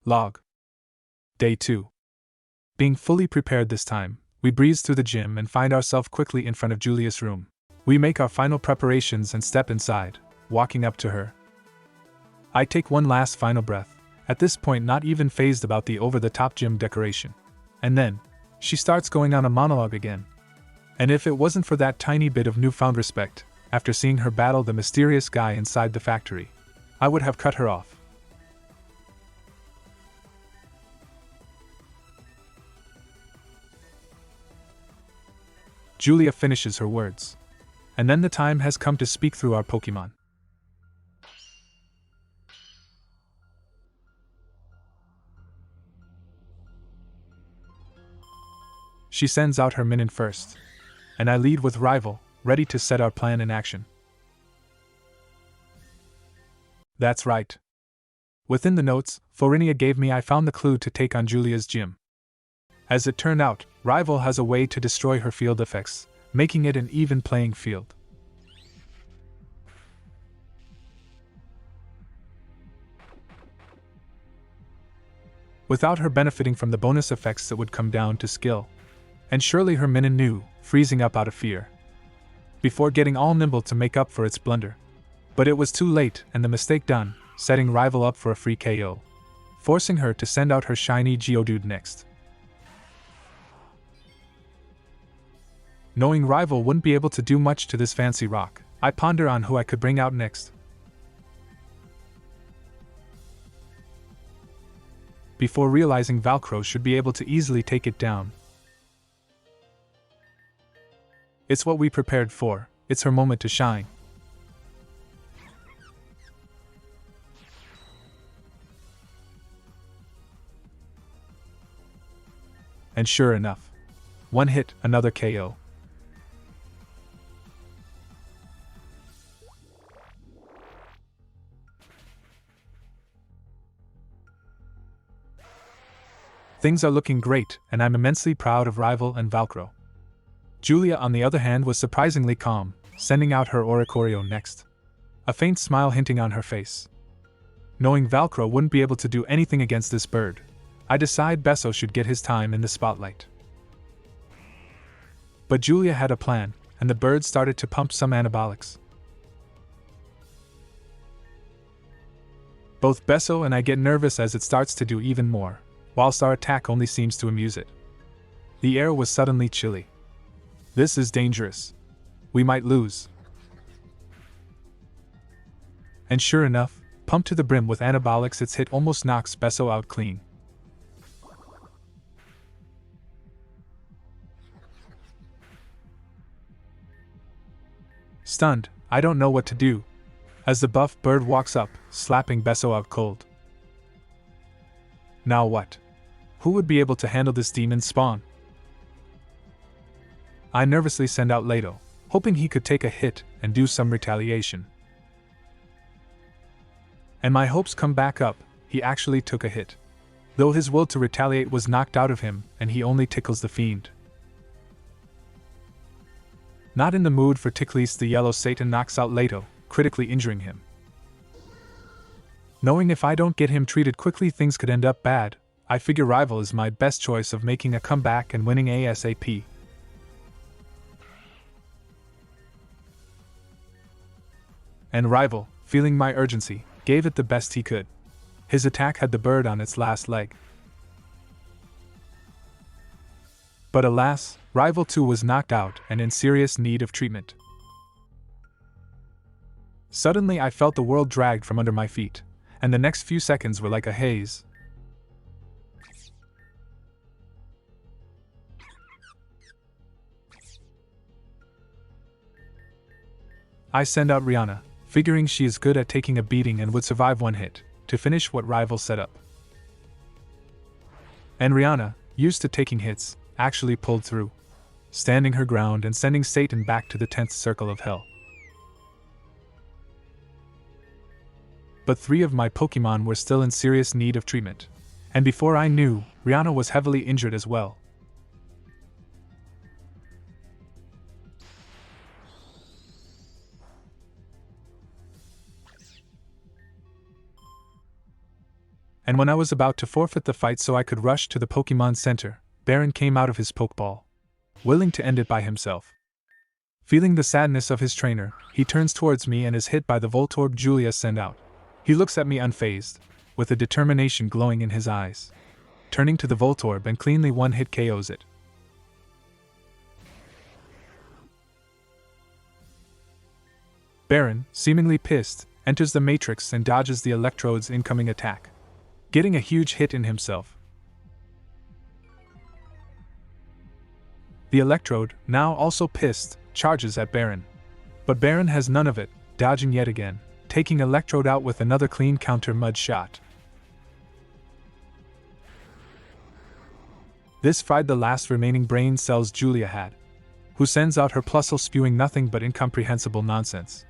Log. Day 2. Being fully prepared this time, we breeze through the gym and find ourselves quickly in front of Julia's room. We make our final preparations and step inside, walking up to her. I take one last final breath, at this point not even fazed about the over-the-top gym decoration. And then, she starts going on a monologue again. And if it wasn't for that tiny bit of newfound respect, after seeing her battle the mysterious guy inside the factory, I would have cut her off. Julia finishes her words. And then the time has come to speak through our Pokemon. She sends out her minion first, and I lead with Rival, ready to set our plan in action. That's right. Within the notes Florinia gave me, I found the clue to take on Julia's gym. As it turned out, Rival has a way to destroy her field effects, making it an even playing field. Without her benefiting from the bonus effects that would come down to skill. And surely her minion knew, freezing up out of fear, before getting all nimble to make up for its blunder. But it was too late, and the mistake done, setting Rival up for a free KO, forcing her to send out her shiny Geodude next. Knowing Rival wouldn't be able to do much to this fancy rock, I ponder on who I could bring out next. Before realizing Velcro should be able to easily take it down. It's what we prepared for, it's her moment to shine. And sure enough, one hit, another KO. Things are looking great, and I'm immensely proud of Rival and Velcro. Julia, on the other hand, was surprisingly calm, sending out her Oricorio next. A faint smile hinting on her face. Knowing Velcro wouldn't be able to do anything against this bird, I decide Besso should get his time in the spotlight. But Julia had a plan, and the bird started to pump some anabolics. Both Besso and I get nervous as it starts to do even more, whilst our attack only seems to amuse it. The air was suddenly chilly. This is dangerous. We might lose. And sure enough, pumped to the brim with anabolics, its hit almost knocks Besso out clean. Stunned, I don't know what to do, as the buff bird walks up, slapping Besso out cold. Now what? Who would be able to handle this demon spawn? I nervously send out Leto, hoping he could take a hit and do some retaliation. And my hopes come back up, he actually took a hit. Though his will to retaliate was knocked out of him, and he only tickles the fiend. Not in the mood for ticklies, the yellow Satan knocks out Leto, critically injuring him. Knowing if I don't get him treated quickly things could end up bad, I figure Rival is my best choice of making a comeback and winning ASAP. And Rival, feeling my urgency, gave it the best he could. His attack had the bird on its last leg. But alas, Rival too was knocked out and in serious need of treatment. Suddenly I felt the world dragged from under my feet, and the next few seconds were like a haze. I send out Rihanna, figuring she is good at taking a beating and would survive one hit, to finish what Rival set up. And Rihanna, used to taking hits, actually pulled through, standing her ground and sending Satan back to the 10th circle of hell. But 3 of my Pokemon were still in serious need of treatment, and before I knew, Rihanna was heavily injured as well. And when I was about to forfeit the fight so I could rush to the Pokemon Center, Barren came out of his Pokeball, willing to end it by himself. Feeling the sadness of his trainer, he turns towards me and is hit by the Voltorb Julia sent out. He looks at me unfazed, with a determination glowing in his eyes. Turning to the Voltorb and cleanly one-hit KOs it. Barren, seemingly pissed, enters the Matrix and dodges the Electrode's incoming attack, getting a huge hit in himself. The Electrode, now also pissed, charges at Barren. But Barren has none of it, dodging yet again, taking Electrode out with another clean counter mud shot. This fried the last remaining brain cells Julia had, who sends out her Plusle spewing nothing but incomprehensible nonsense.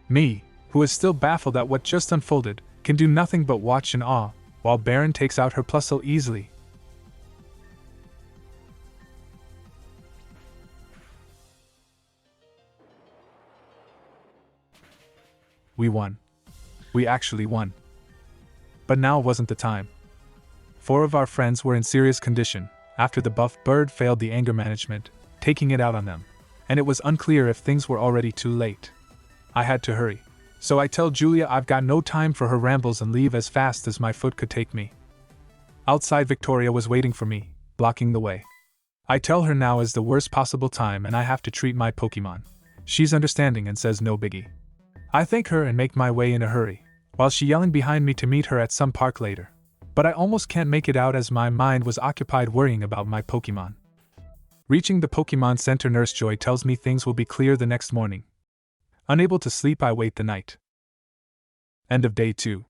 Me, who is still baffled at what just unfolded, can do nothing but watch in awe, while Barren takes out her Plusle easily. We won. We actually won. But now wasn't the time. 4 of our friends were in serious condition, after the buff bird failed the anger management, taking it out on them, and it was unclear if things were already too late. I had to hurry. So I tell Julia I've got no time for her rambles and leave as fast as my foot could take me. Outside Victoria was waiting for me, blocking the way. I tell her now is the worst possible time and I have to treat my Pokemon. She's understanding and says no biggie. I thank her and make my way in a hurry, while she yelling behind me to meet her at some park later. But I almost can't make it out as my mind was occupied worrying about my Pokemon. Reaching the Pokemon Center, Nurse Joy tells me things will be clear the next morning. Unable to sleep, I wait the night. End of day 2.